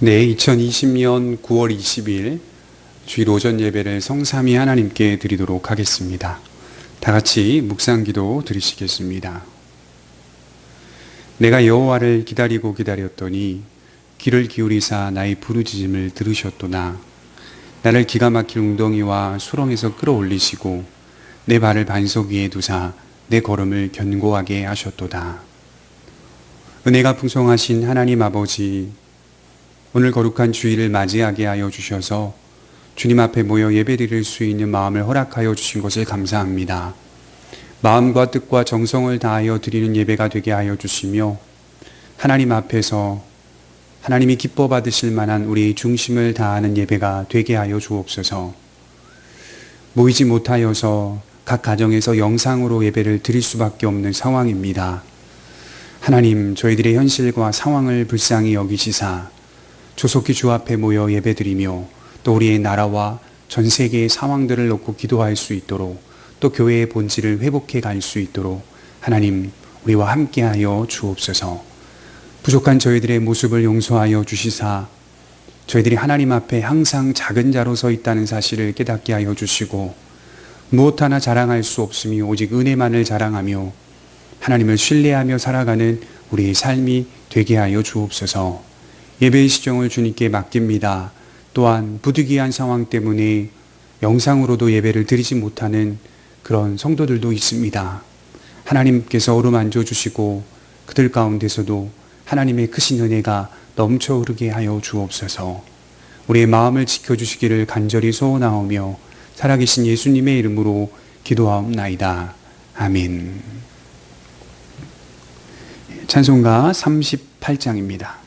네, 2020년 9월 20일 주일 오전 예배를 성삼위 하나님께 드리도록 하겠습니다. 다 같이 묵상기도 드리시겠습니다. 내가 여호와를 기다리고 기다렸더니 귀를 기울이사 나의 부르짖음을 들으셨도다. 나를 기가 막힐 웅덩이와 수렁에서 끌어올리시고 내 발을 반석 위에 두사 내 걸음을 견고하게 하셨도다. 은혜가 풍성하신 하나님 아버지, 오늘 거룩한 주일을 맞이하게 하여 주셔서 주님 앞에 모여 예배드릴 수 있는 마음을 허락하여 주신 것을 감사합니다. 마음과 뜻과 정성을 다하여 드리는 예배가 되게 하여 주시며 하나님 앞에서 하나님이 기뻐 받으실 만한 우리의 중심을 다하는 예배가 되게 하여 주옵소서. 모이지 못하여서 각 가정에서 영상으로 예배를 드릴 수밖에 없는 상황입니다. 하나님, 저희들의 현실과 상황을 불쌍히 여기시사 조속히 주 앞에 모여 예배드리며 또 우리의 나라와 전 세계의 상황들을 놓고 기도할 수 있도록 또 교회의 본질을 회복해 갈 수 있도록 하나님 우리와 함께하여 주옵소서. 부족한 저희들의 모습을 용서하여 주시사 저희들이 하나님 앞에 항상 작은 자로 서 있다는 사실을 깨닫게 하여 주시고 무엇 하나 자랑할 수 없으니 오직 은혜만을 자랑하며 하나님을 신뢰하며 살아가는 우리의 삶이 되게 하여 주옵소서. 예배의 시정을 주님께 맡깁니다. 또한 부득이한 상황 때문에 영상으로도 예배를 드리지 못하는 그런 성도들도 있습니다. 하나님께서 어루만져 주시고 그들 가운데서도 하나님의 크신 은혜가 넘쳐 흐르게 하여 주옵소서. 우리의 마음을 지켜주시기를 간절히 소원하오며 살아계신 예수님의 이름으로 기도하옵나이다. 아멘. 찬송가 38장입니다.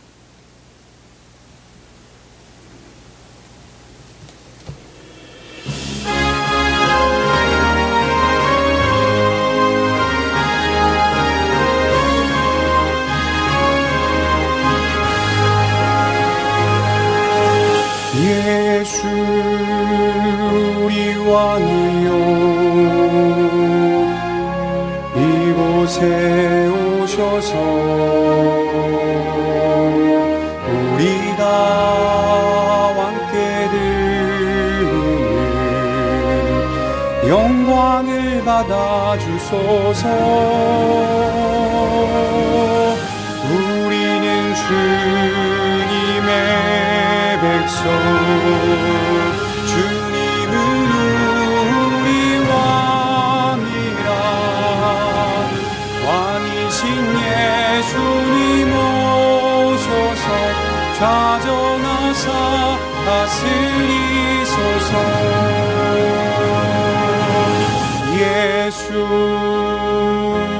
예수 우리 왕이여 이곳에 오셔서 우리가 함께 드리는 영광을 받아 주소서. 우리는 주님의 백성, 주님은 우리 왕이라. 왕이신 예수님 오셔서 좌정하사 다스리소서. 예수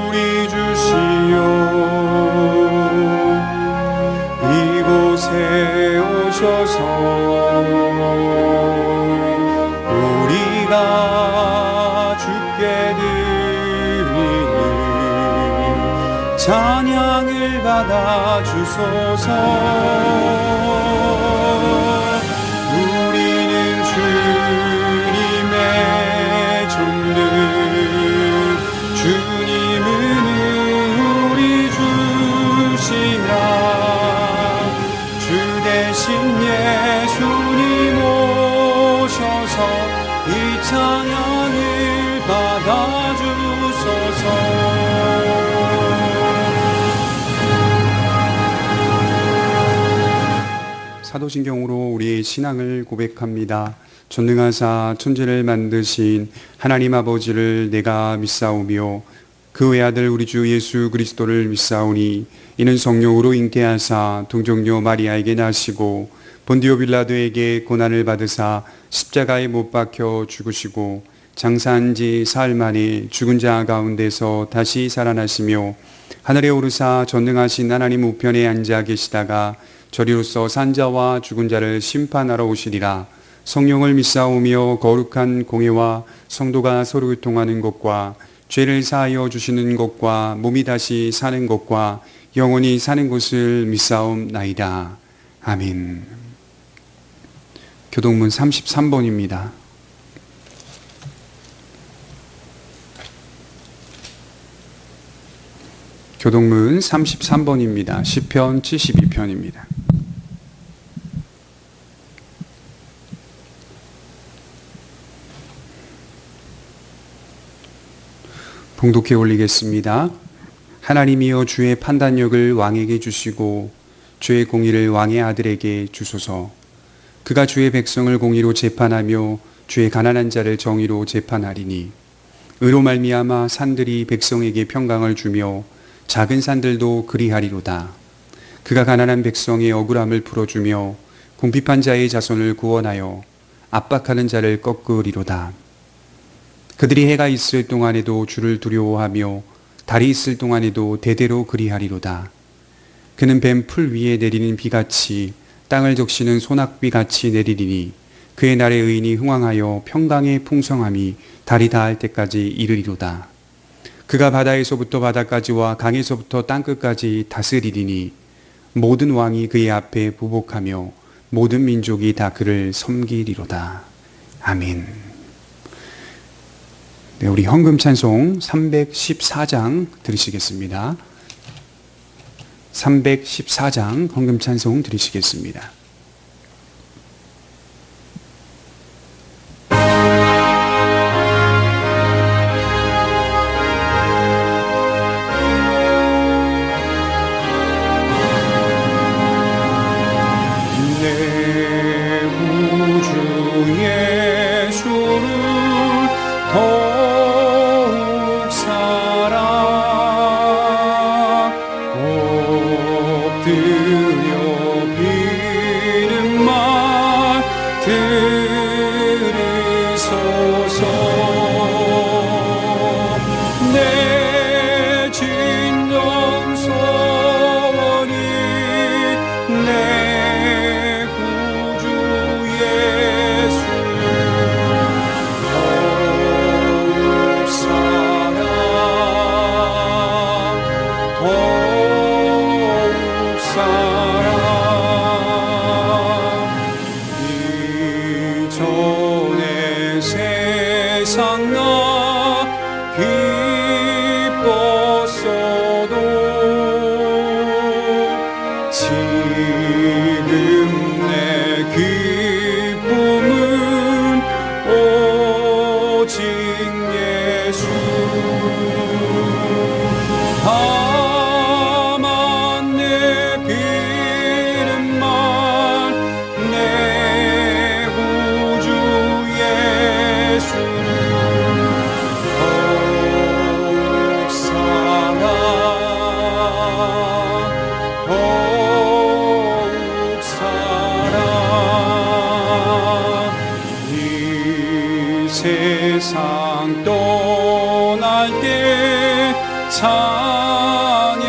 우리 주시여 이곳에 오셔서 우리가 주께 드리는 찬양을 받아 주소서. 우리는 주님의 종들, 주님은 우리 주시라. 예수님 오셔서 이 찬양을 받아주소서. 사도신경으로 우리의 신앙을 고백합니다. 전능하사 천지를 만드신 하나님 아버지를 내가 믿사오며 그 외아들 우리 주 예수 그리스도를 믿사오니 이는 성령으로 잉태하사 동정녀 마리아에게 나시고 본디오 빌라도에게 고난을 받으사 십자가에 못 박혀 죽으시고 장사한 지 사흘 만에 죽은 자 가운데서 다시 살아나시며 하늘에 오르사 전능하신 하나님 우편에 앉아 계시다가 저리로서 산자와 죽은 자를 심판하러 오시리라. 성령을 믿사오며 거룩한 공회와 성도가 서로 교통하는 것과 죄를 사하여 주시는 것과 몸이 다시 사는 것과 영원히 사는 것을 믿사옵나이다. 아멘. 교동문 33번입니다. 교동문 33번입니다. 시편 72편입니다. 봉독해 올리겠습니다. 하나님이여 주의 판단력을 왕에게 주시고 주의 공의를 왕의 아들에게 주소서. 그가 주의 백성을 공의로 재판하며 주의 가난한 자를 정의로 재판하리니 의로 말미암아 산들이 백성에게 평강을 주며 작은 산들도 그리하리로다. 그가 가난한 백성의 억울함을 풀어주며 궁핍한 자의 자손을 구원하여 압박하는 자를 꺾으리로다. 그들이 해가 있을 동안에도 주를 두려워하며 달이 있을 동안에도 대대로 그리하리로다. 그는 뱀 풀 위에 내리는 비같이 땅을 적시는 소낙비같이 내리리니 그의 날에 의인이 흥왕하여 평강의 풍성함이 달이 닿을 때까지 이르리로다. 그가 바다에서부터 바다까지와 강에서부터 땅끝까지 다스리리니 모든 왕이 그의 앞에 부복하며 모든 민족이 다 그를 섬기리로다. 아멘. 네, 우리 헌금 찬송 314장 들으시겠습니다. 314장 헌금 찬송 들으시겠습니다. 세상 떠날 때 찬양하고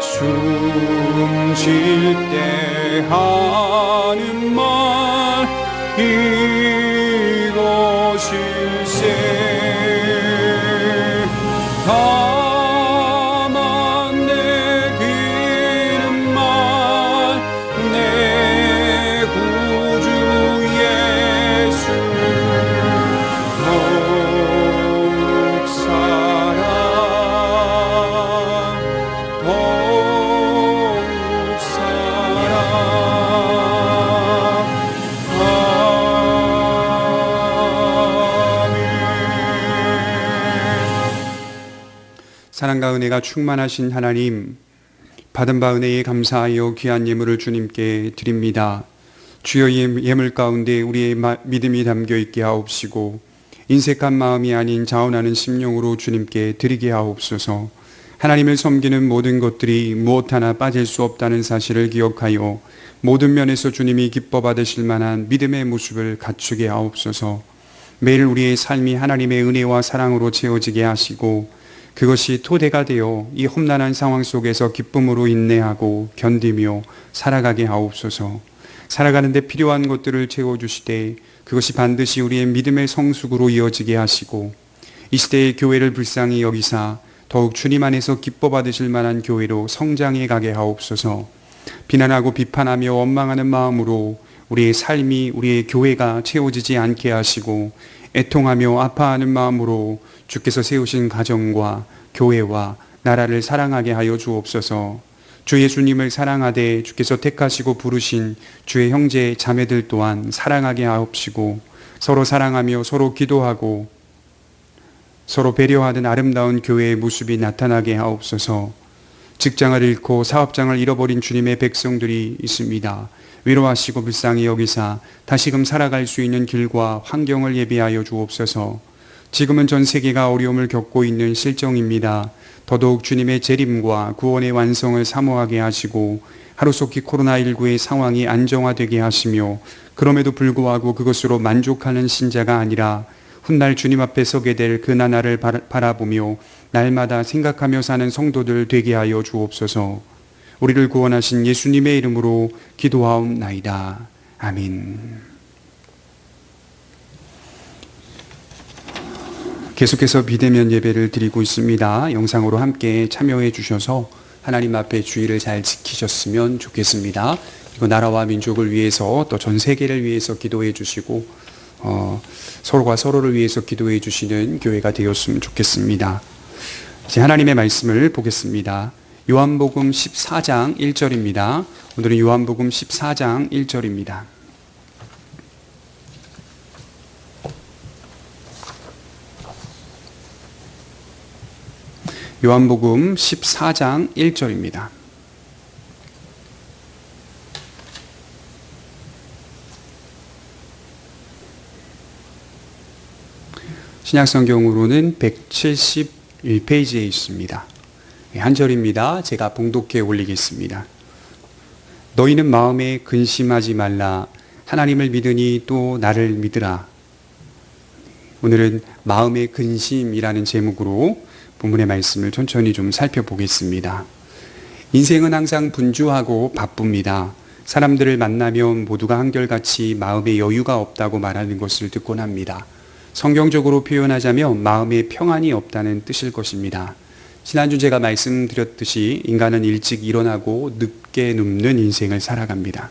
숨 쉴 때 하는 말 이것일세. 다만 내 기름 말 내 구주 예수 더욱 사랑 더욱 사랑 사랑과 은혜가 충만하신 하나님, 받은 바 은혜에 감사하여 귀한 예물을 주님께 드립니다. 주여 예물 가운데 우리의 믿음이 담겨 있게 하옵시고 인색한 마음이 아닌 자원하는 심령으로 주님께 드리게 하옵소서. 하나님을 섬기는 모든 것들이 무엇 하나 빠질 수 없다는 사실을 기억하여 모든 면에서 주님이 기뻐 받으실 만한 믿음의 모습을 갖추게 하옵소서. 매일 우리의 삶이 하나님의 은혜와 사랑으로 채워지게 하시고 그것이 토대가 되어 이 험난한 상황 속에서 기쁨으로 인내하고 견디며 살아가게 하옵소서. 살아가는데 필요한 것들을 채워주시되 그것이 반드시 우리의 믿음의 성숙으로 이어지게 하시고 이 시대의 교회를 불쌍히 여기사 더욱 주님 안에서 기뻐 받으실 만한 교회로 성장해 가게 하옵소서. 비난하고 비판하며 원망하는 마음으로 우리의 삶이 우리의 교회가 채워지지 않게 하시고 애통하며 아파하는 마음으로 주께서 세우신 가정과 교회와 나라를 사랑하게 하여 주옵소서. 주 예수님을 사랑하되 주께서 택하시고 부르신 주의 형제 자매들 또한 사랑하게 하옵시고 서로 사랑하며 서로 기도하고 서로 배려하는 아름다운 교회의 모습이 나타나게 하옵소서. 직장을 잃고 사업장을 잃어버린 주님의 백성들이 있습니다. 위로하시고 불쌍히 여기사 다시금 살아갈 수 있는 길과 환경을 예비하여 주옵소서. 지금은 전 세계가 어려움을 겪고 있는 실정입니다. 더더욱 주님의 재림과 구원의 완성을 사모하게 하시고 하루속히 코로나19의 상황이 안정화되게 하시며 그럼에도 불구하고 그것으로 만족하는 신자가 아니라 훗날 주님 앞에 서게 될 그 나날을 바라보며 날마다 생각하며 사는 성도들 되게 하여 주옵소서. 우리를 구원하신 예수님의 이름으로 기도하옵나이다. 아멘. 계속해서 비대면 예배를 드리고 있습니다. 영상으로 함께 참여해 주셔서 하나님 앞에 주의를 잘 지키셨으면 좋겠습니다. 그리고 나라와 민족을 위해서 또 전 세계를 위해서 기도해 주시고 서로가 서로를 위해서 기도해 주시는 교회가 되었으면 좋겠습니다. 이제 하나님의 말씀을 보겠습니다. 요한복음 14장 1절입니다. 오늘은 요한복음 14장 1절입니다. 요한복음 14장 1절입니다. 신약성경으로는 171페이지에 있습니다. 한 절입니다. 제가 봉독해 올리겠습니다. 너희는 마음에 근심하지 말라. 하나님을 믿으니 또 나를 믿으라. 오늘은 마음의 근심이라는 제목으로 본문의 말씀을 천천히 좀 살펴보겠습니다. 인생은 항상 분주하고 바쁩니다. 사람들을 만나면 모두가 한결같이 마음에 여유가 없다고 말하는 것을 듣곤 합니다. 성경적으로 표현하자면 마음에 평안이 없다는 뜻일 것입니다. 지난주 제가 말씀드렸듯이 인간은 일찍 일어나고 늦게 눕는 인생을 살아갑니다.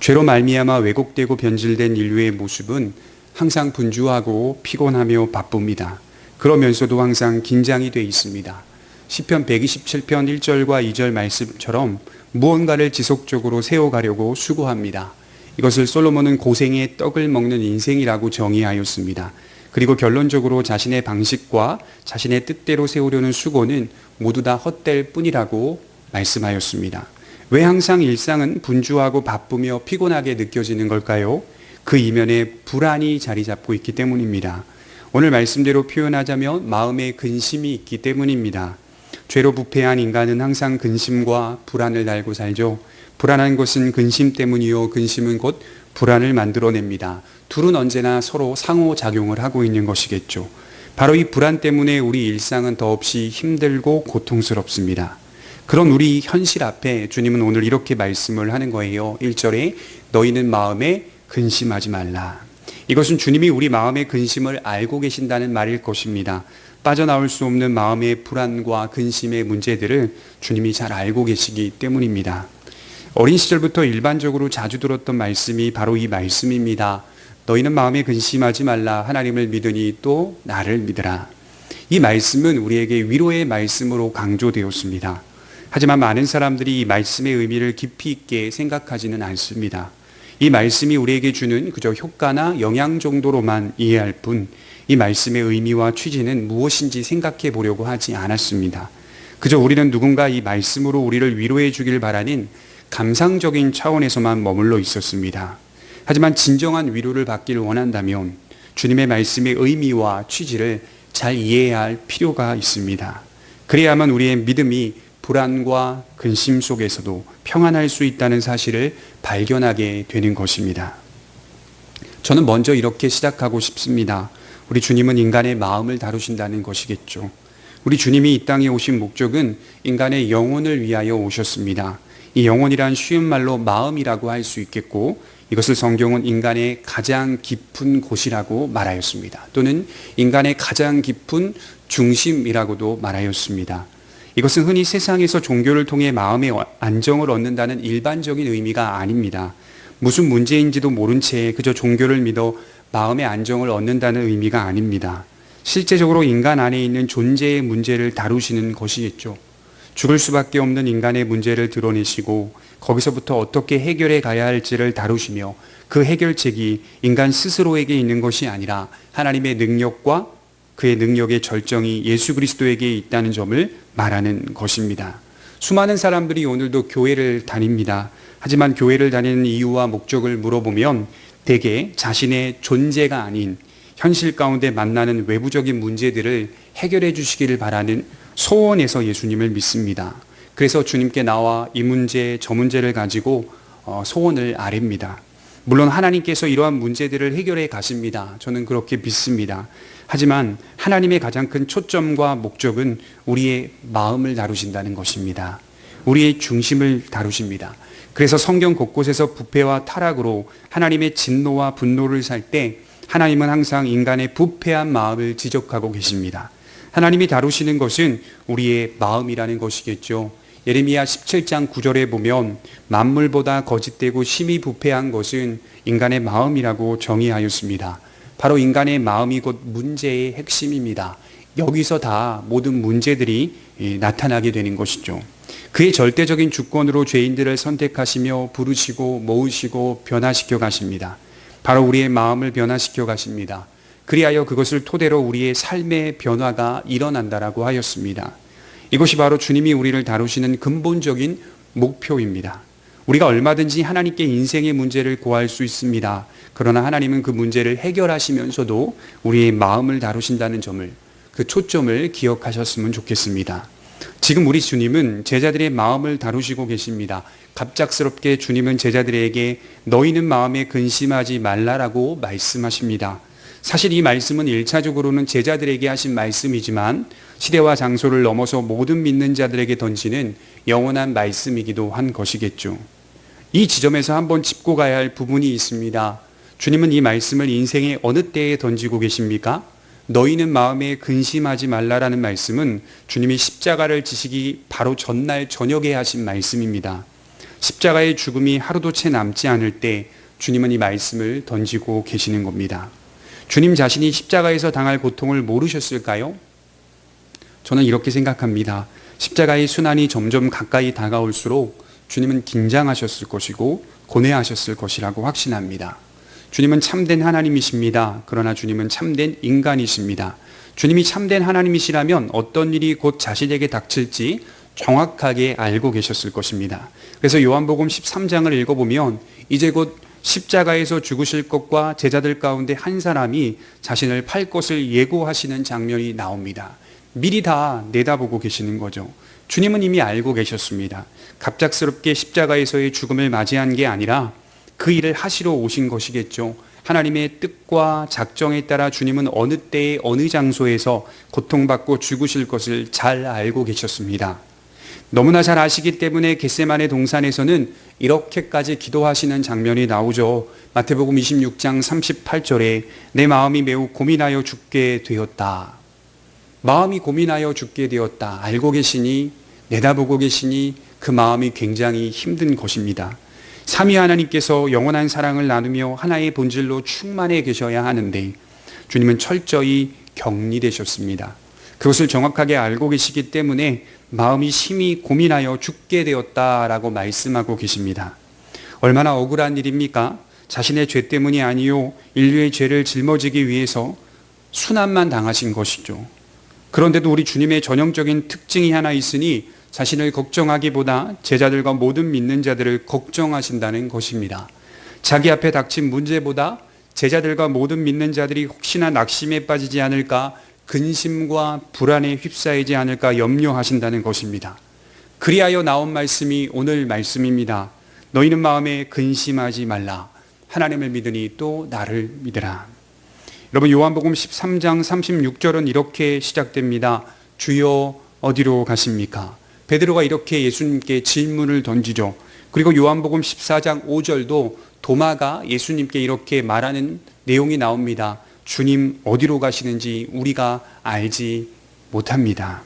죄로 말미암아 왜곡되고 변질된 인류의 모습은 항상 분주하고 피곤하며 바쁩니다. 그러면서도 항상 긴장이 되어 있습니다. 시편 127편 1절과 2절 말씀처럼 무언가를 지속적으로 세워가려고 수고합니다. 이것을 솔로몬은 고생의 떡을 먹는 인생이라고 정의하였습니다. 그리고 결론적으로 자신의 방식과 자신의 뜻대로 세우려는 수고는 모두 다 헛될 뿐이라고 말씀하였습니다. 왜 항상 일상은 분주하고 바쁘며 피곤하게 느껴지는 걸까요? 그 이면에 불안이 자리 잡고 있기 때문입니다. 오늘 말씀대로 표현하자면 마음에 근심이 있기 때문입니다. 죄로 부패한 인간은 항상 근심과 불안을 달고 살죠. 불안한 것은 근심 때문이요, 근심은 곧 불안을 만들어냅니다. 둘은 언제나 서로 상호작용을 하고 있는 것이겠죠. 바로 이 불안 때문에 우리 일상은 더없이 힘들고 고통스럽습니다. 그런 우리 현실 앞에 주님은 오늘 이렇게 말씀을 하는 거예요. 1절에 너희는 마음에 근심하지 말라. 이것은 주님이 우리 마음의 근심을 알고 계신다는 말일 것입니다. 빠져나올 수 없는 마음의 불안과 근심의 문제들을 주님이 잘 알고 계시기 때문입니다. 어린 시절부터 일반적으로 자주 들었던 말씀이 바로 이 말씀입니다. 너희는 마음에 근심하지 말라. 하나님을 믿으니 또 나를 믿으라. 이 말씀은 우리에게 위로의 말씀으로 강조되었습니다. 하지만 많은 사람들이 이 말씀의 의미를 깊이 있게 생각하지는 않습니다. 이 말씀이 우리에게 주는 그저 효과나 영향 정도로만 이해할 뿐, 이 말씀의 의미와 취지는 무엇인지 생각해 보려고 하지 않았습니다. 그저 우리는 누군가 이 말씀으로 우리를 위로해 주길 바라는 감상적인 차원에서만 머물러 있었습니다. 하지만 진정한 위로를 받기를 원한다면 주님의 말씀의 의미와 취지를 잘 이해해야 할 필요가 있습니다. 그래야만 우리의 믿음이 불안과 근심 속에서도 평안할 수 있다는 사실을 발견하게 되는 것입니다. 저는 먼저 이렇게 시작하고 싶습니다. 우리 주님은 인간의 마음을 다루신다는 것이겠죠. 우리 주님이 이 땅에 오신 목적은 인간의 영혼을 위하여 오셨습니다. 이 영혼이란 쉬운 말로 마음이라고 할 수 있겠고, 이것을 성경은 인간의 가장 깊은 곳이라고 말하였습니다. 또는 인간의 가장 깊은 중심이라고도 말하였습니다. 이것은 흔히 세상에서 종교를 통해 마음의 안정을 얻는다는 일반적인 의미가 아닙니다. 무슨 문제인지도 모른 채 그저 종교를 믿어 마음의 안정을 얻는다는 의미가 아닙니다. 실제적으로 인간 안에 있는 존재의 문제를 다루시는 것이겠죠. 죽을 수밖에 없는 인간의 문제를 드러내시고 거기서부터 어떻게 해결해 가야 할지를 다루시며 그 해결책이 인간 스스로에게 있는 것이 아니라 하나님의 능력과 그의 능력의 절정이 예수 그리스도에게 있다는 점을 말하는 것입니다. 수많은 사람들이 오늘도 교회를 다닙니다. 하지만 교회를 다니는 이유와 목적을 물어보면 대개 자신의 존재가 아닌 현실 가운데 만나는 외부적인 문제들을 해결해 주시기를 바라는 소원에서 예수님을 믿습니다. 그래서 주님께 나와 이 문제 저 문제를 가지고 소원을 아뢰입니다. 물론 하나님께서 이러한 문제들을 해결해 가십니다. 저는 그렇게 믿습니다. 하지만 하나님의 가장 큰 초점과 목적은 우리의 마음을 다루신다는 것입니다. 우리의 중심을 다루십니다. 그래서 성경 곳곳에서 부패와 타락으로 하나님의 진노와 분노를 살 때 하나님은 항상 인간의 부패한 마음을 지적하고 계십니다. 하나님이 다루시는 것은 우리의 마음이라는 것이겠죠. 예레미야 17장 9절에 보면 만물보다 거짓되고 심히 부패한 것은 인간의 마음이라고 정의하였습니다. 바로 인간의 마음이 곧 문제의 핵심입니다. 여기서 다 모든 문제들이 나타나게 되는 것이죠. 그의 절대적인 주권으로 죄인들을 선택하시며 부르시고 모으시고 변화시켜 가십니다. 바로 우리의 마음을 변화시켜 가십니다. 그리하여 그것을 토대로 우리의 삶의 변화가 일어난다라고 하였습니다. 이것이 바로 주님이 우리를 다루시는 근본적인 목표입니다. 우리가 얼마든지 하나님께 인생의 문제를 고할 수 있습니다. 그러나 하나님은 그 문제를 해결하시면서도 우리의 마음을 다루신다는 점을, 그 초점을 기억하셨으면 좋겠습니다. 지금 우리 주님은 제자들의 마음을 다루시고 계십니다. 갑작스럽게 주님은 제자들에게 너희는 마음에 근심하지 말라라고 말씀하십니다. 사실 이 말씀은 1차적으로는 제자들에게 하신 말씀이지만 시대와 장소를 넘어서 모든 믿는 자들에게 던지는 영원한 말씀이기도 한 것이겠죠. 이 지점에서 한번 짚고 가야 할 부분이 있습니다. 주님은 이 말씀을 인생의 어느 때에 던지고 계십니까? 너희는 마음에 근심하지 말라라는 말씀은 주님이 십자가를 지시기 바로 전날 저녁에 하신 말씀입니다. 십자가의 죽음이 하루도 채 남지 않을 때 주님은 이 말씀을 던지고 계시는 겁니다. 주님 자신이 십자가에서 당할 고통을 모르셨을까요? 저는 이렇게 생각합니다. 십자가의 순환이 점점 가까이 다가올수록 주님은 긴장하셨을 것이고 고뇌하셨을 것이라고 확신합니다. 주님은 참된 하나님이십니다. 그러나 주님은 참된 인간이십니다. 주님이 참된 하나님이시라면 어떤 일이 곧 자신에게 닥칠지 정확하게 알고 계셨을 것입니다. 그래서 요한복음 13장을 읽어보면 이제 곧 십자가에서 죽으실 것과 제자들 가운데 한 사람이 자신을 팔 것을 예고하시는 장면이 나옵니다. 미리 다 내다보고 계시는 거죠. 주님은 이미 알고 계셨습니다. 갑작스럽게 십자가에서의 죽음을 맞이한 게 아니라 그 일을 하시러 오신 것이겠죠. 하나님의 뜻과 작정에 따라 주님은 어느 때에 어느 장소에서 고통받고 죽으실 것을 잘 알고 계셨습니다. 너무나 잘 아시기 때문에 겟세마네 동산에서는 이렇게까지 기도하시는 장면이 나오죠. 마태복음 26장 38절에 내 마음이 매우 고민하여 죽게 되었다. 마음이 고민하여 죽게 되었다. 알고 계시니, 내다보고 계시니 그 마음이 굉장히 힘든 것입니다. 삼위 하나님께서 영원한 사랑을 나누며 하나의 본질로 충만해 계셔야 하는데 주님은 철저히 격리되셨습니다. 그것을 정확하게 알고 계시기 때문에 마음이 심히 고민하여 죽게 되었다라고 말씀하고 계십니다. 얼마나 억울한 일입니까? 자신의 죄 때문이 아니요 인류의 죄를 짊어지기 위해서 순환만 당하신 것이죠. 그런데도 우리 주님의 전형적인 특징이 하나 있으니 자신을 걱정하기보다 제자들과 모든 믿는 자들을 걱정하신다는 것입니다. 자기 앞에 닥친 문제보다 제자들과 모든 믿는 자들이 혹시나 낙심에 빠지지 않을까, 근심과 불안에 휩싸이지 않을까 염려하신다는 것입니다. 그리하여 나온 말씀이 오늘 말씀입니다. 너희는 마음에 근심하지 말라. 하나님을 믿으니 또 나를 믿으라. 여러분, 요한복음 13장 36절은 이렇게 시작됩니다. 주여 어디로 가십니까? 베드로가 이렇게 예수님께 질문을 던지죠. 그리고 요한복음 14장 5절도 도마가 예수님께 이렇게 말하는 내용이 나옵니다. 주님 어디로 가시는지 우리가 알지 못합니다.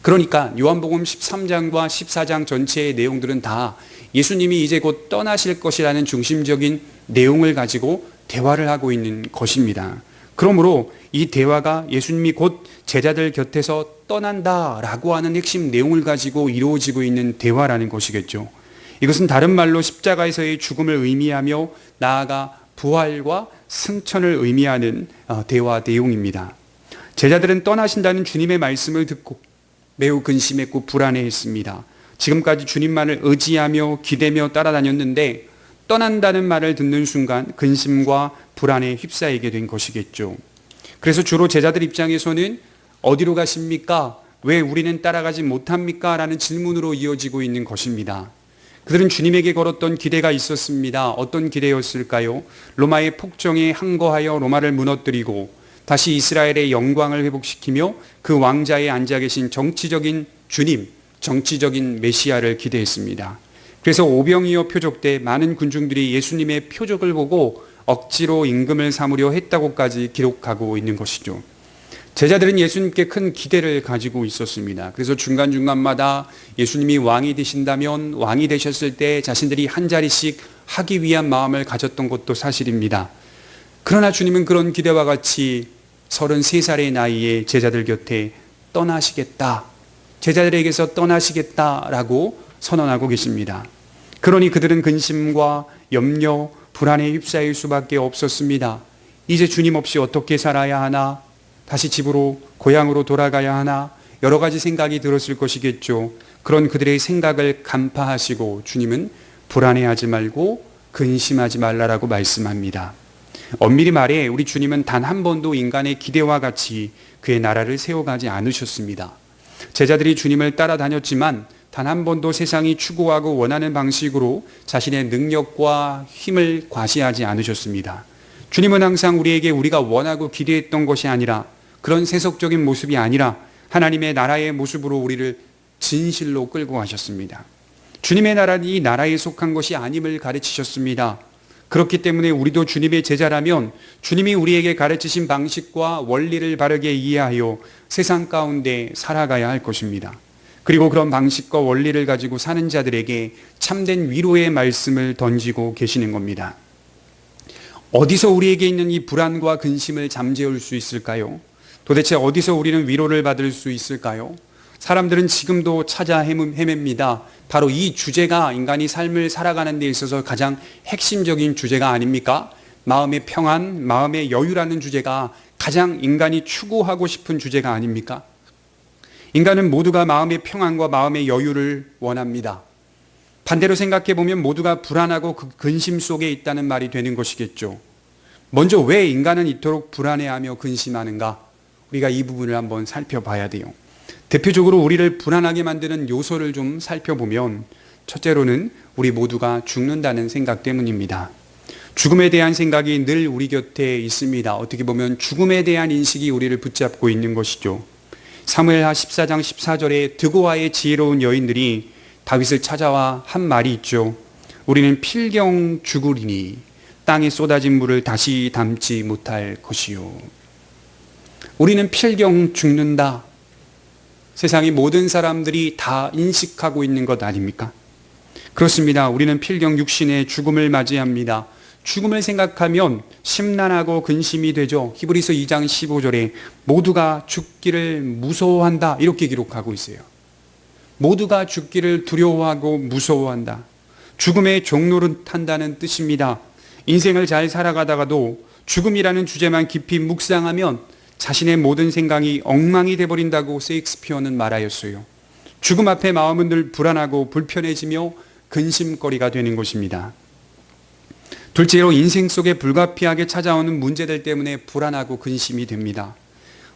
그러니까 요한복음 13장과 14장 전체의 내용들은 다 예수님이 이제 곧 떠나실 것이라는 중심적인 내용을 가지고 대화를 하고 있는 것입니다. 그러므로 이 대화가 예수님이 곧 제자들 곁에서 떠난다라고 하는 핵심 내용을 가지고 이루어지고 있는 대화라는 것이겠죠. 이것은 다른 말로 십자가에서의 죽음을 의미하며 나아가 부활과 승천을 의미하는 대화 내용입니다. 제자들은 떠나신다는 주님의 말씀을 듣고 매우 근심했고 불안해했습니다. 지금까지 주님만을 의지하며 기대며 따라다녔는데 떠난다는 말을 듣는 순간 근심과 불안에 휩싸이게 된 것이겠죠. 그래서 주로 제자들 입장에서는 어디로 가십니까? 왜 우리는 따라가지 못합니까? 라는 질문으로 이어지고 있는 것입니다. 그들은 주님에게 걸었던 기대가 있었습니다. 어떤 기대였을까요? 로마의 폭정에 항거하여 로마를 무너뜨리고 다시 이스라엘의 영광을 회복시키며 그 왕자에 앉아 계신 정치적인 주님, 정치적인 메시아를 기대했습니다. 그래서 오병이어 표적 때 많은 군중들이 예수님의 표적을 보고 억지로 임금을 삼으려 했다고까지 기록하고 있는 것이죠. 제자들은 예수님께 큰 기대를 가지고 있었습니다. 그래서 중간중간마다 예수님이 왕이 되신다면 왕이 되셨을 때 자신들이 한 자리씩 하기 위한 마음을 가졌던 것도 사실입니다. 그러나 주님은 그런 기대와 같이 33살의 나이에 제자들 곁에 떠나시겠다, 제자들에게서 떠나시겠다라고 선언하고 계십니다. 그러니 그들은 근심과 염려, 불안에 휩싸일 수밖에 없었습니다. 이제 주님 없이 어떻게 살아야 하나? 다시 집으로, 고향으로 돌아가야 하나? 여러 가지 생각이 들었을 것이겠죠. 그런 그들의 생각을 간파하시고 주님은 불안해하지 말고 근심하지 말라라고 말씀합니다. 엄밀히 말해 우리 주님은 단 한 번도 인간의 기대와 같이 그의 나라를 세워가지 않으셨습니다. 제자들이 주님을 따라다녔지만 단 한 번도 세상이 추구하고 원하는 방식으로 자신의 능력과 힘을 과시하지 않으셨습니다. 주님은 항상 우리에게 우리가 원하고 기대했던 것이 아니라 그런 세속적인 모습이 아니라 하나님의 나라의 모습으로 우리를 진실로 끌고 가셨습니다. 주님의 나라는 이 나라에 속한 것이 아님을 가르치셨습니다. 그렇기 때문에 우리도 주님의 제자라면 주님이 우리에게 가르치신 방식과 원리를 바르게 이해하여 세상 가운데 살아가야 할 것입니다. 그리고 그런 방식과 원리를 가지고 사는 자들에게 참된 위로의 말씀을 던지고 계시는 겁니다. 어디서 우리에게 있는 이 불안과 근심을 잠재울 수 있을까요? 도대체 어디서 우리는 위로를 받을 수 있을까요? 사람들은 지금도 찾아 헤맵니다. 바로 이 주제가 인간이 삶을 살아가는 데 있어서 가장 핵심적인 주제가 아닙니까? 마음의 평안, 마음의 여유라는 주제가 가장 인간이 추구하고 싶은 주제가 아닙니까? 인간은 모두가 마음의 평안과 마음의 여유를 원합니다. 반대로 생각해 보면 모두가 불안하고 그 근심 속에 있다는 말이 되는 것이겠죠. 먼저 왜 인간은 이토록 불안해하며 근심하는가? 우리가 이 부분을 한번 살펴봐야 돼요. 대표적으로 우리를 불안하게 만드는 요소를 좀 살펴보면 첫째로는 우리 모두가 죽는다는 생각 때문입니다. 죽음에 대한 생각이 늘 우리 곁에 있습니다. 어떻게 보면 죽음에 대한 인식이 우리를 붙잡고 있는 것이죠. 사무엘하 14장 14절에 드고아의 지혜로운 여인들이 다윗을 찾아와 한 말이 있죠. 우리는 필경 죽으리니 땅에 쏟아진 물을 다시 담지 못할 것이요. 우리는 필경 죽는다. 세상의 모든 사람들이 다 인식하고 있는 것 아닙니까? 그렇습니다. 우리는 필경 육신의 죽음을 맞이합니다. 죽음을 생각하면 심란하고 근심이 되죠. 히브리서 2장 15절에 모두가 죽기를 무서워한다 이렇게 기록하고 있어요. 모두가 죽기를 두려워하고 무서워한다. 죽음의 종노릇한다는 뜻입니다. 인생을 잘 살아가다가도 죽음이라는 주제만 깊이 묵상하면 자신의 모든 생각이 엉망이 돼버린다고 셰익스피어는 말하였어요. 죽음 앞에 마음은 늘 불안하고 불편해지며 근심거리가 되는 것입니다. 둘째로 인생 속에 불가피하게 찾아오는 문제들 때문에 불안하고 근심이 됩니다.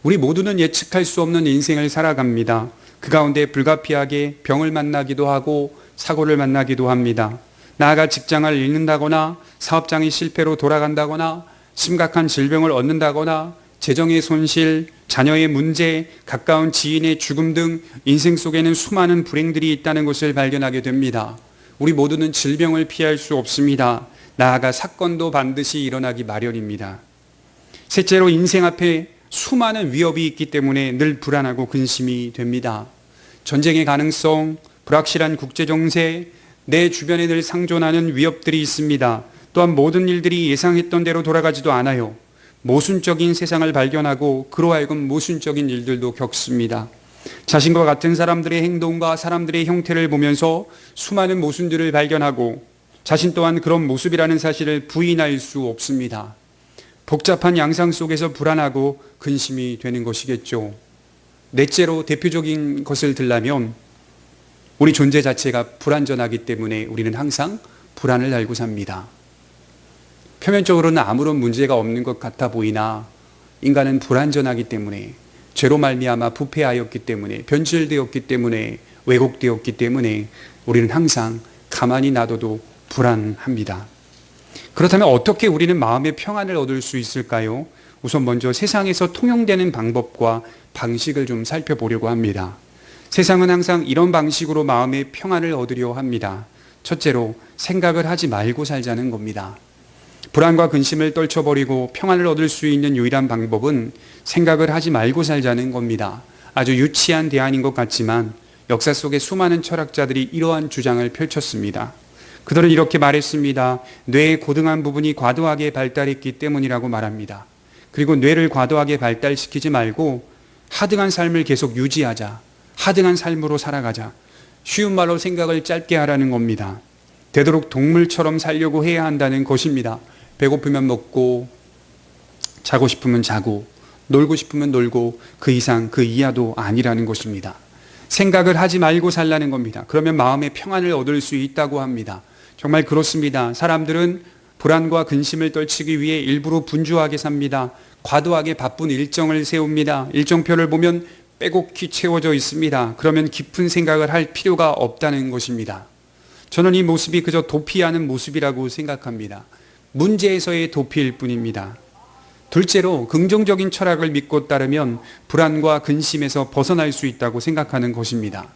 우리 모두는 예측할 수 없는 인생을 살아갑니다. 그 가운데 불가피하게 병을 만나기도 하고 사고를 만나기도 합니다. 나아가 직장을 잃는다거나 사업장이 실패로 돌아간다거나 심각한 질병을 얻는다거나 재정의 손실, 자녀의 문제, 가까운 지인의 죽음 등 인생 속에는 수많은 불행들이 있다는 것을 발견하게 됩니다. 우리 모두는 질병을 피할 수 없습니다. 나아가 사건도 반드시 일어나기 마련입니다. 셋째로 인생 앞에 수많은 위협이 있기 때문에 늘 불안하고 근심이 됩니다. 전쟁의 가능성, 불확실한 국제정세, 내 주변에 늘 상존하는 위협들이 있습니다. 또한 모든 일들이 예상했던 대로 돌아가지도 않아요. 모순적인 세상을 발견하고 그로 하여금 모순적인 일들도 겪습니다. 자신과 같은 사람들의 행동과 사람들의 형태를 보면서 수많은 모순들을 발견하고 자신 또한 그런 모습이라는 사실을 부인할 수 없습니다. 복잡한 양상 속에서 불안하고 근심이 되는 것이겠죠. 넷째로 대표적인 것을 들라면 우리 존재 자체가 불완전하기 때문에 우리는 항상 불안을 알고 삽니다. 표면적으로는 아무런 문제가 없는 것 같아 보이나 인간은 불완전하기 때문에 죄로 말미암아 부패하였기 때문에 변질되었기 때문에 왜곡되었기 때문에 우리는 항상 가만히 놔둬도 불안합니다. 그렇다면 어떻게 우리는 마음의 평안을 얻을 수 있을까요? 우선 먼저 세상에서 통용되는 방법과 방식을 좀 살펴보려고 합니다. 세상은 항상 이런 방식으로 마음의 평안을 얻으려 합니다. 첫째로 생각을 하지 말고 살자는 겁니다. 불안과 근심을 떨쳐버리고 평안을 얻을 수 있는 유일한 방법은 생각을 하지 말고 살자는 겁니다. 아주 유치한 대안인 것 같지만 역사 속에 수많은 철학자들이 이러한 주장을 펼쳤습니다. 그들은 이렇게 말했습니다. 뇌의 고등한 부분이 과도하게 발달했기 때문이라고 말합니다. 그리고 뇌를 과도하게 발달시키지 말고 하등한 삶을 계속 유지하자. 하등한 삶으로 살아가자. 쉬운 말로 생각을 짧게 하라는 겁니다. 되도록 동물처럼 살려고 해야 한다는 것입니다. 배고프면 먹고, 자고 싶으면 자고, 놀고 싶으면 놀고, 그 이상 그 이하도 아니라는 것입니다. 생각을 하지 말고 살라는 겁니다. 그러면 마음의 평안을 얻을 수 있다고 합니다. 정말 그렇습니다. 사람들은 불안과 근심을 떨치기 위해 일부러 분주하게 삽니다. 과도하게 바쁜 일정을 세웁니다. 일정표를 보면 빼곡히 채워져 있습니다. 그러면 깊은 생각을 할 필요가 없다는 것입니다. 저는 이 모습이 그저 도피하는 모습이라고 생각합니다. 문제에서의 도피일 뿐입니다. 둘째로 긍정적인 철학을 믿고 따르면 불안과 근심에서 벗어날 수 있다고 생각하는 것입니다.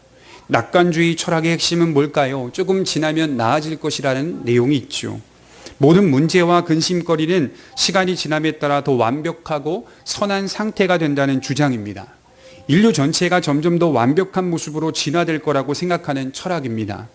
낙관주의 철학의 핵심은 뭘까요? 조금 지나면 나아질 것이라는 내용이 있죠. 모든 문제와 근심거리는 시간이 지남에 따라 더 완벽하고 선한 상태가 된다는 주장입니다. 인류 전체가 점점 더 완벽한 모습으로 진화될 거라고 생각하는 철학입니다.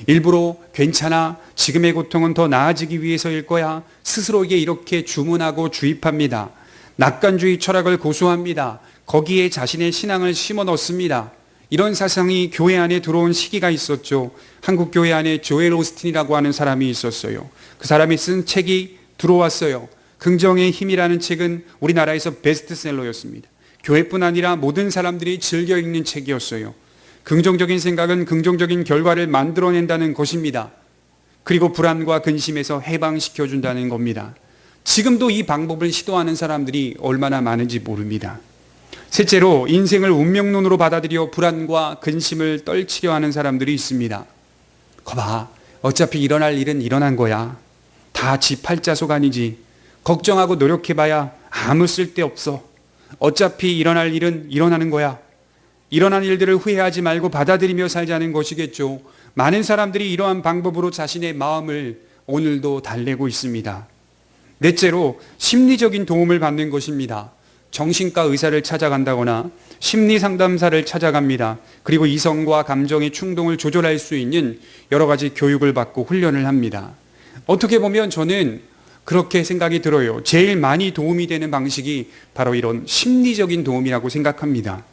일부러 괜찮아, 지금의 고통은 더 나아지기 위해서일 거야, 스스로에게 이렇게 주문하고 주입합니다. 낙관주의 철학을 고수합니다. 거기에 자신의 신앙을 심어 넣습니다. 이런 사상이 교회 안에 들어온 시기가 있었죠. 한국 교회 안에 조엘 오스틴이라고 하는 사람이 있었어요. 그 사람이 쓴 책이 들어왔어요. 긍정의 힘이라는 책은 우리나라에서 베스트셀러였습니다. 교회뿐 아니라 모든 사람들이 즐겨 읽는 책이었어요. 긍정적인 생각은 긍정적인 결과를 만들어낸다는 것입니다. 그리고 불안과 근심에서 해방시켜준다는 겁니다. 지금도 이 방법을 시도하는 사람들이 얼마나 많은지 모릅니다. 셋째로 인생을 운명론으로 받아들여 불안과 근심을 떨치려 하는 사람들이 있습니다. 거봐, 어차피 일어날 일은 일어난 거야. 다 지 팔자속 아니지. 걱정하고 노력해봐야 아무 쓸데없어. 어차피 일어날 일은 일어나는 거야. 일어난 일들을 후회하지 말고 받아들이며 살자는 것이겠죠. 많은 사람들이 이러한 방법으로 자신의 마음을 오늘도 달래고 있습니다. 넷째로 심리적인 도움을 받는 것입니다. 정신과 의사를 찾아간다거나 심리상담사를 찾아갑니다. 그리고 이성과 감정의 충동을 조절할 수 있는 여러 가지 교육을 받고 훈련을 합니다. 어떻게 보면 저는 그렇게 생각이 들어요. 제일 많이 도움이 되는 방식이 바로 이런 심리적인 도움이라고 생각합니다.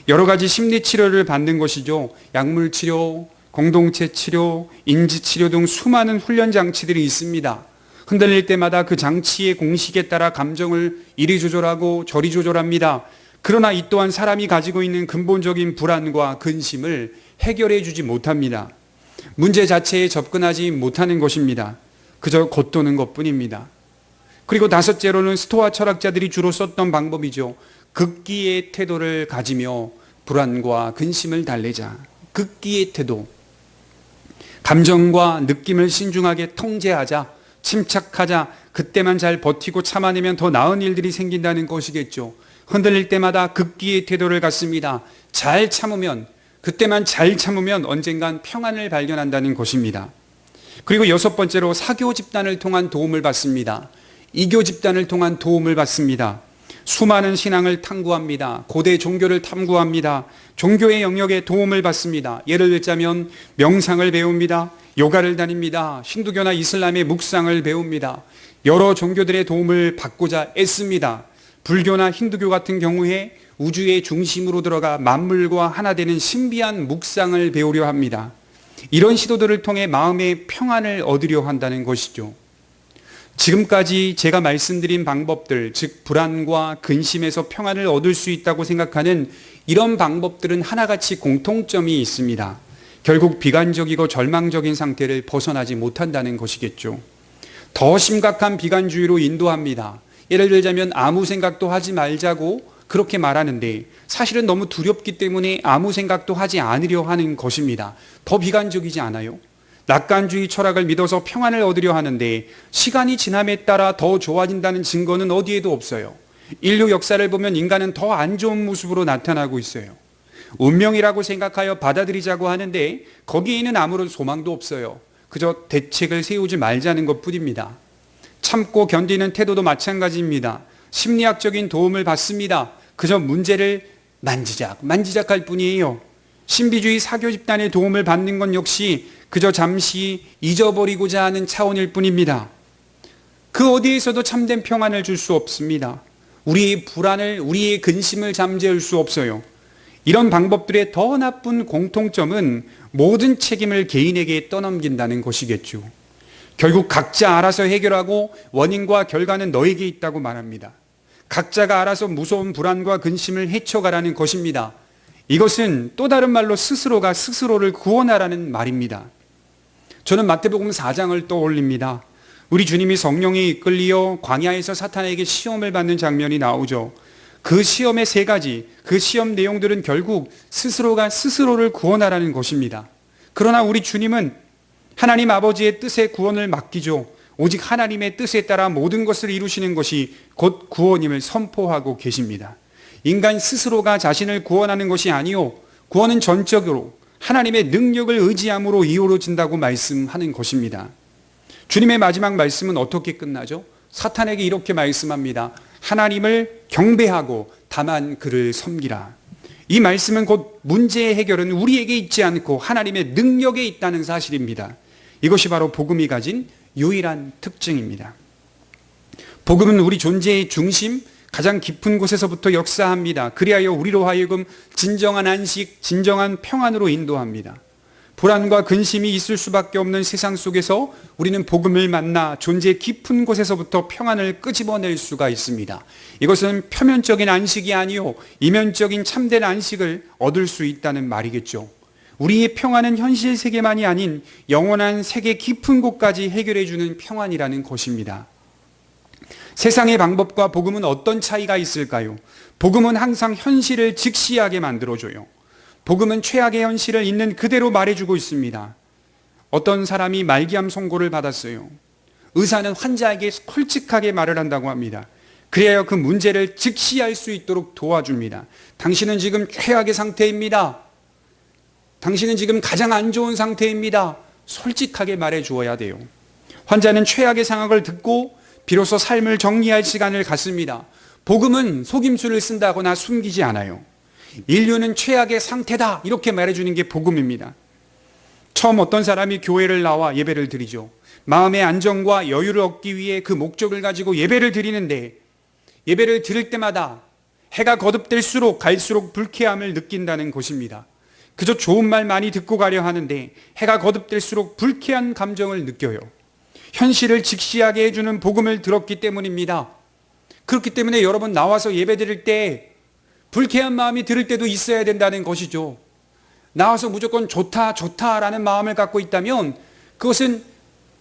여러 가지 심리 치료를 받는 것이죠. 약물 치료, 공동체 치료, 인지 치료 등 수많은 훈련 장치들이 있습니다. 흔들릴 때마다 그 장치의 공식에 따라 감정을 이리 조절하고 저리 조절합니다. 그러나 이 또한 사람이 가지고 있는 근본적인 불안과 근심을 해결해 주지 못합니다. 문제 자체에 접근하지 못하는 것입니다. 그저 겉도는 것뿐입니다. 그리고 다섯째로는 스토아 철학자들이 주로 썼던 방법이죠. 극기의 태도를 가지며 불안과 근심을 달래자. 극기의 태도. 감정과 느낌을 신중하게 통제하자. 침착하자. 그때만 잘 버티고 참아내면 더 나은 일들이 생긴다는 것이겠죠. 흔들릴 때마다 극기의 태도를 갖습니다. 잘 참으면, 그때만 잘 참으면 언젠간 평안을 발견한다는 것입니다. 그리고 여섯 번째로 사교 집단을 통한 도움을 받습니다. 이교 집단을 통한 도움을 받습니다. 수많은 신앙을 탐구합니다. 고대 종교를 탐구합니다. 종교의 영역에 도움을 받습니다. 예를 들자면 명상을 배웁니다. 요가를 다닙니다. 힌두교나 이슬람의 묵상을 배웁니다. 여러 종교들의 도움을 받고자 애씁니다. 불교나 힌두교 같은 경우에 우주의 중심으로 들어가 만물과 하나 되는 신비한 묵상을 배우려 합니다. 이런 시도들을 통해 마음의 평안을 얻으려 한다는 것이죠. 지금까지 제가 말씀드린 방법들, 즉 불안과 근심에서 평안을 얻을 수 있다고 생각하는 이런 방법들은 하나같이 공통점이 있습니다. 결국 비관적이고 절망적인 상태를 벗어나지 못한다는 것이겠죠. 더 심각한 비관주의로 인도합니다. 예를 들자면 아무 생각도 하지 말자고 그렇게 말하는데 사실은 너무 두렵기 때문에 아무 생각도 하지 않으려 하는 것입니다. 더 비관적이지 않아요? 낙관주의 철학을 믿어서 평안을 얻으려 하는데 시간이 지남에 따라 더 좋아진다는 증거는 어디에도 없어요. 인류 역사를 보면 인간은 더 안 좋은 모습으로 나타나고 있어요. 운명이라고 생각하여 받아들이자고 하는데 거기에는 아무런 소망도 없어요. 그저 대책을 세우지 말자는 것뿐입니다. 참고 견디는 태도도 마찬가지입니다. 심리학적인 도움을 받습니다. 그저 문제를 만지작할 뿐이에요. 신비주의 사교 집단의 도움을 받는 건 역시 그저 잠시 잊어버리고자 하는 차원일 뿐입니다. 그 어디에서도 참된 평안을 줄 수 없습니다. 우리의 불안을, 우리의 근심을 잠재울 수 없어요. 이런 방법들의 더 나쁜 공통점은 모든 책임을 개인에게 떠넘긴다는 것이겠죠. 결국 각자 알아서 해결하고 원인과 결과는 너에게 있다고 말합니다. 각자가 알아서 무서운 불안과 근심을 헤쳐가라는 것입니다. 이것은 또 다른 말로 스스로가 스스로를 구원하라는 말입니다. 저는 마태복음 4장을 떠올립니다. 우리 주님이 성령에 이끌리어 광야에서 사탄에게 시험을 받는 장면이 나오죠. 그 시험의 세 가지, 그 시험 내용들은 결국 스스로가 스스로를 구원하라는 것입니다. 그러나 우리 주님은 하나님 아버지의 뜻에 구원을 맡기죠. 오직 하나님의 뜻에 따라 모든 것을 이루시는 것이 곧 구원임을 선포하고 계십니다. 인간 스스로가 자신을 구원하는 것이 아니요, 구원은 전적으로 하나님의 능력을 의지함으로 이루어진다고 말씀하는 것입니다. 주님의 마지막 말씀은 어떻게 끝나죠? 사탄에게 이렇게 말씀합니다. 하나님을 경배하고 다만 그를 섬기라. 이 말씀은 곧 문제의 해결은 우리에게 있지 않고 하나님의 능력에 있다는 사실입니다. 이것이 바로 복음이 가진 유일한 특징입니다. 복음은 우리 존재의 중심, 가장 깊은 곳에서부터 역사합니다. 그리하여 우리로 하여금 진정한 안식, 진정한 평안으로 인도합니다. 불안과 근심이 있을 수밖에 없는 세상 속에서 우리는 복음을 만나 존재의 깊은 곳에서부터 평안을 끄집어낼 수가 있습니다. 이것은 표면적인 안식이 아니요 이면적인 참된 안식을 얻을 수 있다는 말이겠죠. 우리의 평안은 현실 세계만이 아닌 영원한 세계 깊은 곳까지 해결해 주는 평안이라는 것입니다. 세상의 방법과 복음은 어떤 차이가 있을까요? 복음은 항상 현실을 직시하게 만들어줘요. 복음은 최악의 현실을 있는 그대로 말해주고 있습니다. 어떤 사람이 말기암 선고를 받았어요. 의사는 환자에게 솔직하게 말을 한다고 합니다. 그래야 그 문제를 직시할 수 있도록 도와줍니다. 당신은 지금 최악의 상태입니다. 당신은 지금 가장 안 좋은 상태입니다. 솔직하게 말해 주어야 돼요. 환자는 최악의 상황을 듣고 비로소 삶을 정리할 시간을 갖습니다. 복음은 속임수를 쓴다거나 숨기지 않아요. 인류는 최악의 상태다 이렇게 말해주는 게 복음입니다. 처음 어떤 사람이 교회를 나와 예배를 드리죠. 마음의 안정과 여유를 얻기 위해 그 목적을 가지고 예배를 드리는데 예배를 드릴 때마다 해가 거듭될수록 갈수록 불쾌함을 느낀다는 것입니다. 그저 좋은 말 많이 듣고 가려 하는데 해가 거듭될수록 불쾌한 감정을 느껴요. 현실을 직시하게 해주는 복음을 들었기 때문입니다. 그렇기 때문에 여러분 나와서 예배 드릴 때 불쾌한 마음이 들을 때도 있어야 된다는 것이죠. 나와서 무조건 좋다라는 마음을 갖고 있다면 그것은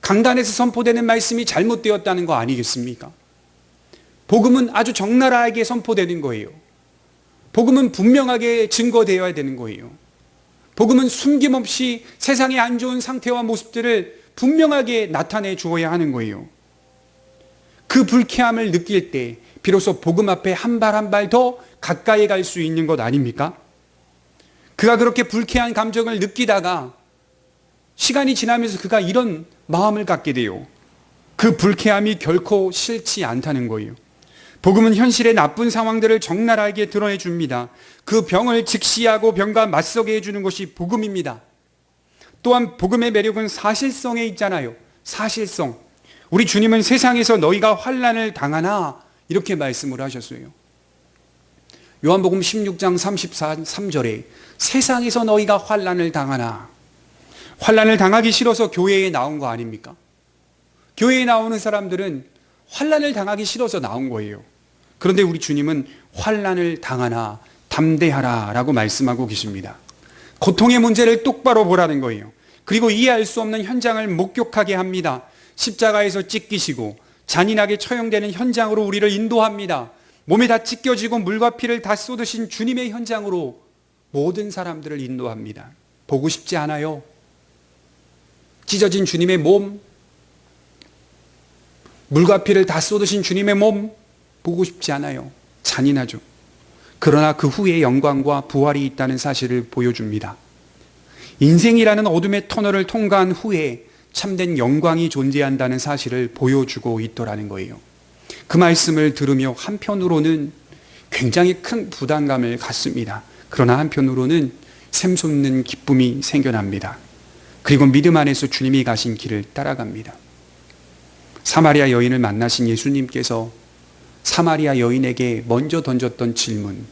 강단에서 선포되는 말씀이 잘못되었다는 거 아니겠습니까? 복음은 아주 적나라하게 선포되는 거예요. 복음은 분명하게 증거되어야 되는 거예요. 복음은 숨김없이 세상의 안 좋은 상태와 모습들을 분명하게 나타내 주어야 하는 거예요. 그 불쾌함을 느낄 때 비로소 복음 앞에 한 발 한 발 더 가까이 갈 수 있는 것 아닙니까? 그가 그렇게 불쾌한 감정을 느끼다가 시간이 지나면서 그가 이런 마음을 갖게 돼요. 그 불쾌함이 결코 싫지 않다는 거예요. 복음은 현실의 나쁜 상황들을 적나라하게 드러내 줍니다. 그 병을 직시하고 병과 맞서게 해주는 것이 복음입니다. 또한 복음의 매력은 사실성에 있잖아요. 사실성. 우리 주님은 세상에서 너희가 환난을 당하나 이렇게 말씀을 하셨어요. 요한복음 16장 33절에 세상에서 너희가 환난을 당하나, 환난을 당하기 싫어서 교회에 나온 거 아닙니까? 교회에 나오는 사람들은 환난을 당하기 싫어서 나온 거예요. 그런데 우리 주님은 환난을 당하나 담대하라 라고 말씀하고 계십니다. 고통의 문제를 똑바로 보라는 거예요. 그리고 이해할 수 없는 현장을 목격하게 합니다. 십자가에서 찢기시고 잔인하게 처형되는 현장으로 우리를 인도합니다. 몸에 다 찢겨지고 물과 피를 다 쏟으신 주님의 현장으로 모든 사람들을 인도합니다. 보고 싶지 않아요? 찢어진 주님의 몸, 물과 피를 다 쏟으신 주님의 몸 보고 싶지 않아요. 잔인하죠. 그러나 그 후에 영광과 부활이 있다는 사실을 보여줍니다. 인생이라는 어둠의 터널을 통과한 후에 참된 영광이 존재한다는 사실을 보여주고 있더라는 거예요. 그 말씀을 들으며 한편으로는 굉장히 큰 부담감을 갖습니다. 그러나 한편으로는 샘솟는 기쁨이 생겨납니다. 그리고 믿음 안에서 주님이 가신 길을 따라갑니다. 사마리아 여인을 만나신 예수님께서 사마리아 여인에게 먼저 던졌던 질문,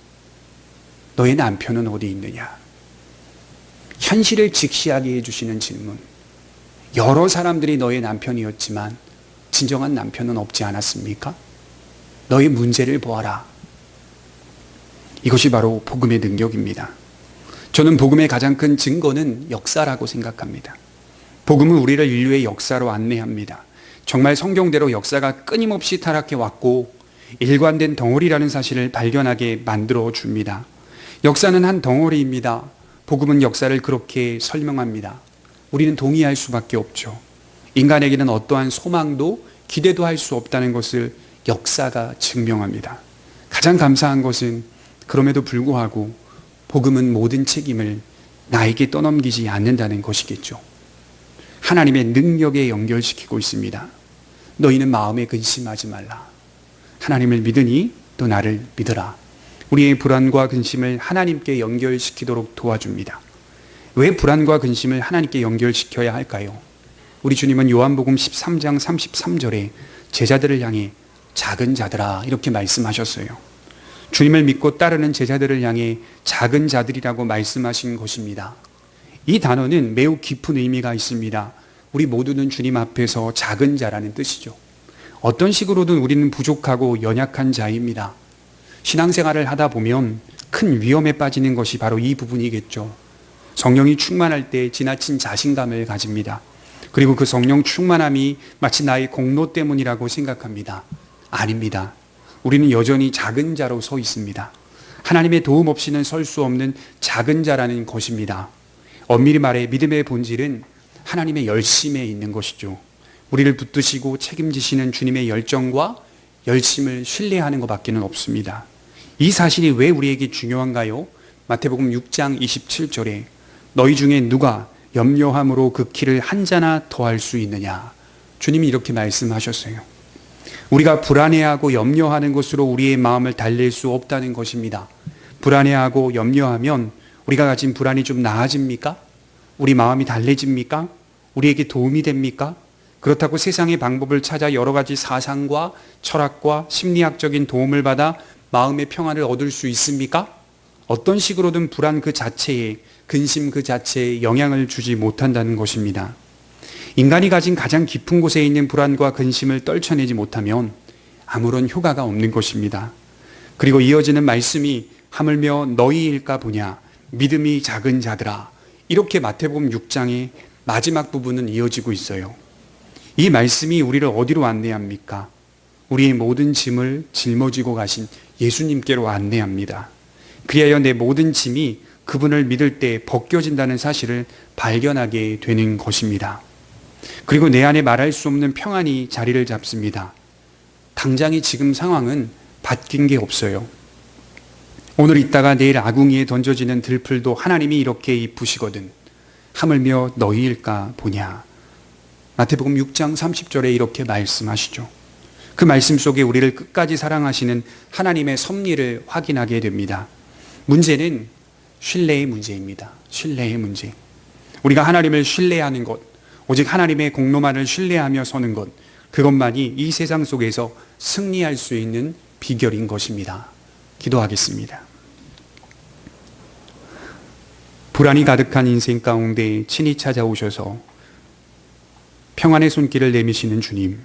너의 남편은 어디 있느냐? 현실을 직시하게 해주시는 질문. 여러 사람들이 너의 남편이었지만 진정한 남편은 없지 않았습니까? 너의 문제를 보아라. 이것이 바로 복음의 능력입니다. 저는 복음의 가장 큰 증거는 역사라고 생각합니다. 복음은 우리를 인류의 역사로 안내합니다. 정말 성경대로 역사가 끊임없이 타락해 왔고 일관된 덩어리라는 사실을 발견하게 만들어 줍니다. 역사는 한 덩어리입니다. 복음은 역사를 그렇게 설명합니다. 우리는 동의할 수밖에 없죠. 인간에게는 어떠한 소망도 기대도 할 수 없다는 것을 역사가 증명합니다. 가장 감사한 것은 그럼에도 불구하고 복음은 모든 책임을 나에게 떠넘기지 않는다는 것이겠죠. 하나님의 능력에 연결시키고 있습니다. 너희는 마음에 근심하지 말라. 하나님을 믿으니 또 나를 믿으라. 우리의 불안과 근심을 하나님께 연결시키도록 도와줍니다. 왜 불안과 근심을 하나님께 연결시켜야 할까요? 우리 주님은 요한복음 13장 33절에 제자들을 향해 작은 자들아 이렇게 말씀하셨어요. 주님을 믿고 따르는 제자들을 향해 작은 자들이라고 말씀하신 것입니다. 이 단어는 매우 깊은 의미가 있습니다. 우리 모두는 주님 앞에서 작은 자라는 뜻이죠. 어떤 식으로든 우리는 부족하고 연약한 자입니다. 신앙생활을 하다 보면 큰 위험에 빠지는 것이 바로 이 부분이겠죠. 성령이 충만할 때 지나친 자신감을 가집니다. 그리고 그 성령 충만함이 마치 나의 공로 때문이라고 생각합니다. 아닙니다. 우리는 여전히 작은 자로 서 있습니다. 하나님의 도움 없이는 설 수 없는 작은 자라는 것입니다. 엄밀히 말해 믿음의 본질은 하나님의 열심에 있는 것이죠. 우리를 붙드시고 책임지시는 주님의 열정과 열심을 신뢰하는 것밖에는 없습니다. 이 사실이 왜 우리에게 중요한가요? 마태복음 6장 27절에 너희 중에 누가 염려함으로 그 키를 한 자나 더할 수 있느냐? 주님이 이렇게 말씀하셨어요. 우리가 불안해하고 염려하는 것으로 우리의 마음을 달랠 수 없다는 것입니다. 불안해하고 염려하면 우리가 가진 불안이 좀 나아집니까? 우리 마음이 달래집니까? 우리에게 도움이 됩니까? 그렇다고 세상의 방법을 찾아 여러 가지 사상과 철학과 심리학적인 도움을 받아 마음의 평안을 얻을 수 있습니까? 어떤 식으로든 불안 그 자체에, 근심 그 자체에 영향을 주지 못한다는 것입니다. 인간이 가진 가장 깊은 곳에 있는 불안과 근심을 떨쳐내지 못하면 아무런 효과가 없는 것입니다. 그리고 이어지는 말씀이 하물며 너희일까 보냐 믿음이 작은 자들아, 이렇게 마태복음 6장의 마지막 부분은 이어지고 있어요. 이 말씀이 우리를 어디로 안내합니까? 우리의 모든 짐을 짊어지고 가신 예수님께로 안내합니다. 그리하여 내 모든 짐이 그분을 믿을 때 벗겨진다는 사실을 발견하게 되는 것입니다. 그리고 내 안에 말할 수 없는 평안이 자리를 잡습니다. 당장의 지금 상황은 바뀐 게 없어요. 오늘 있다가 내일 아궁이에 던져지는 들풀도 하나님이 이렇게 입으시거든 하물며 너희일까 보냐. 마태복음 6장 30절에 이렇게 말씀하시죠. 그 말씀 속에 우리를 끝까지 사랑하시는 하나님의 섭리를 확인하게 됩니다. 문제는 신뢰의 문제입니다. 신뢰의 문제. 우리가 하나님을 신뢰하는 것, 오직 하나님의 공로만을 신뢰하며 서는 것, 그것만이 이 세상 속에서 승리할 수 있는 비결인 것입니다. 기도하겠습니다. 불안이 가득한 인생 가운데 친히 찾아오셔서 평안의 손길을 내미시는 주님,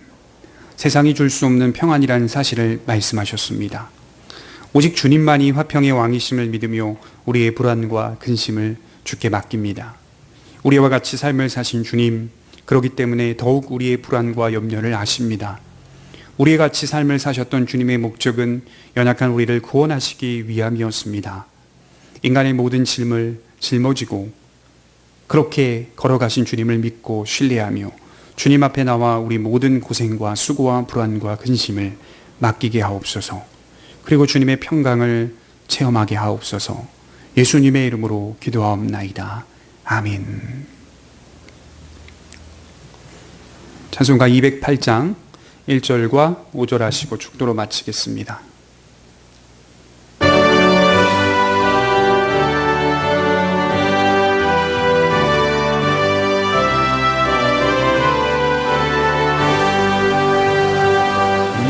세상이 줄 수 없는 평안이라는 사실을 말씀하셨습니다. 오직 주님만이 화평의 왕이심을 믿으며 우리의 불안과 근심을 주께 맡깁니다. 우리와 같이 삶을 사신 주님, 그렇기 때문에 더욱 우리의 불안과 염려를 아십니다. 우리와 같이 삶을 사셨던 주님의 목적은 연약한 우리를 구원하시기 위함이었습니다. 인간의 모든 짐을 짊어지고 그렇게 걸어가신 주님을 믿고 신뢰하며 주님 앞에 나와 우리 모든 고생과 수고와 불안과 근심을 맡기게 하옵소서. 그리고 주님의 평강을 체험하게 하옵소서. 예수님의 이름으로 기도하옵나이다. 아멘. 찬송가 208장 1절과 5절 하시고 축도로 마치겠습니다.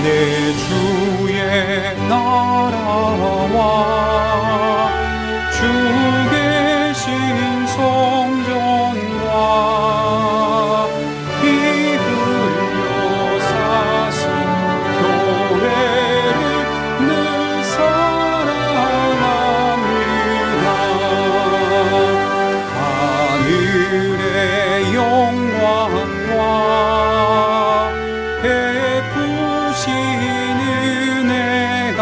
내 주의 나라와 주 계신 성전과 피 흘려 사신 교회를 늘 사랑합니다. 하늘의 영광과 베푸시는 은혜가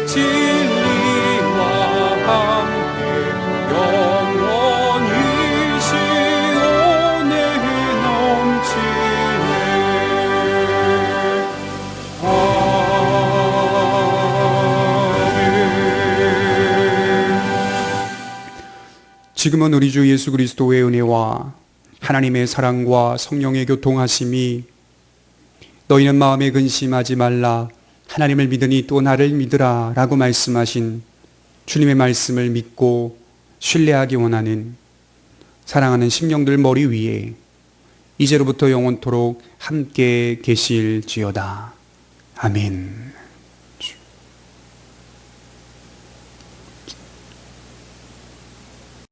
진리와 함께 영원히 시온에 넘치네. 아멘. 지금은 우리 주 예수 그리스도의 은혜와 하나님의 사랑과 성령의 교통하심이 너희는 마음에 근심하지 말라 하나님을 믿으니 또 나를 믿으라 라고 말씀하신 주님의 말씀을 믿고 신뢰하기 원하는 사랑하는 심령들 머리 위에 이제로부터 영원토록 함께 계실지어다. 아멘.